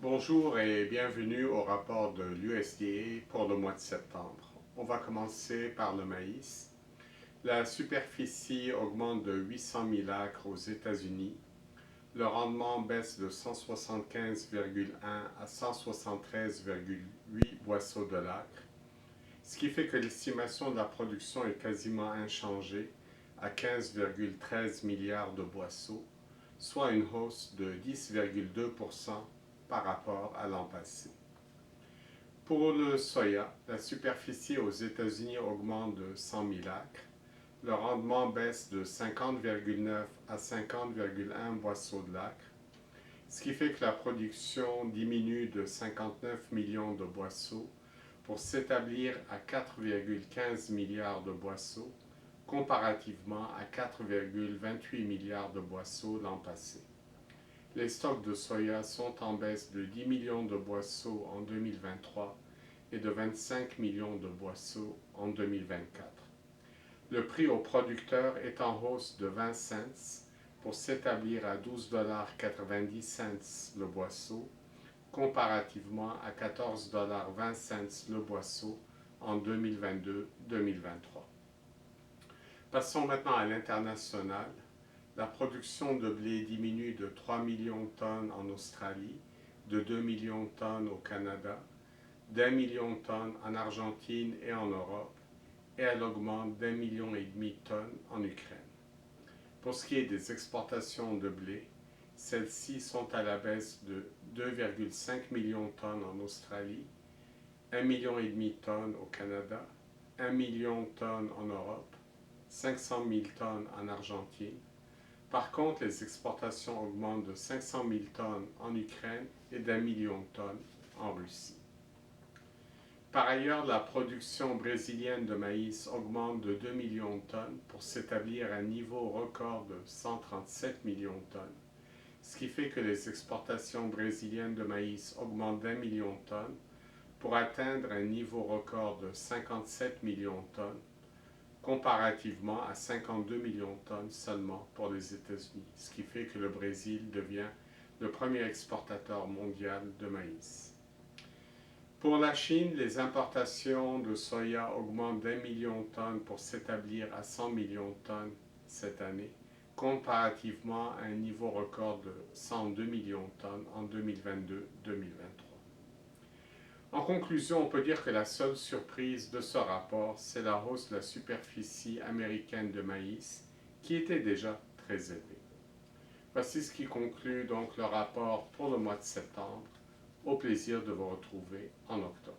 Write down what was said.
Bonjour et bienvenue au rapport de l'USDA pour le mois de septembre. On va commencer par le maïs. La superficie augmente de 800 000 acres aux États-Unis. Le rendement baisse de 175,1 à 173,8 boisseaux de l'acre, ce qui fait que l'estimation de la production est quasiment inchangée à 15,13 milliards de boisseaux, soit une hausse de 10,2% par rapport à l'an passé. Pour le soya, la superficie aux États-Unis augmente de 100 000 acres. Le rendement baisse de 50,9 à 50,1 boisseaux de l'acre, ce qui fait que la production diminue de 59 millions de boisseaux pour s'établir à 4,15 milliards de boisseaux, comparativement à 4,28 milliards de boisseaux l'an passé. Les stocks de soya sont en baisse de 10 millions de boisseaux en 2023 et de 25 millions de boisseaux en 2024. Le prix au producteur est en hausse de 20 cents pour s'établir à 12,90 $ le boisseau, comparativement à 14,20 $ le boisseau en 2022-2023. Passons maintenant à l'international. La production de blé diminue de 3 millions de tonnes en Australie, de 2 millions de tonnes au Canada, d'1 million de tonnes en Argentine et en Europe, et elle augmente d'1,5 million de tonnes en Ukraine. Pour ce qui est des exportations de blé, celles-ci sont à la baisse de 2,5 millions de tonnes en Australie, 1,5 million de tonnes au Canada, 1 million de tonnes en Europe, 500 000 tonnes en Argentine. Par contre, les exportations augmentent de 500 000 tonnes en Ukraine et d'1 million de tonnes en Russie. Par ailleurs, la production brésilienne de maïs augmente de 2 millions de tonnes pour s'établir à un niveau record de 137 millions de tonnes, ce qui fait que les exportations brésiliennes de maïs augmentent d'1 million de tonnes pour atteindre un niveau record de 57 millions de tonnes, comparativement à 52 millions de tonnes seulement pour les États-Unis, ce qui fait que le Brésil devient le premier exportateur mondial de maïs. Pour la Chine, les importations de soya augmentent d'1 million de tonnes pour s'établir à 100 millions de tonnes cette année, comparativement à un niveau record de 102 millions de tonnes en 2022-2023. En conclusion, on peut dire que la seule surprise de ce rapport, c'est la hausse de la superficie américaine de maïs, qui était déjà très élevée. Voici ce qui conclut donc le rapport pour le mois de septembre. Au plaisir de vous retrouver en octobre.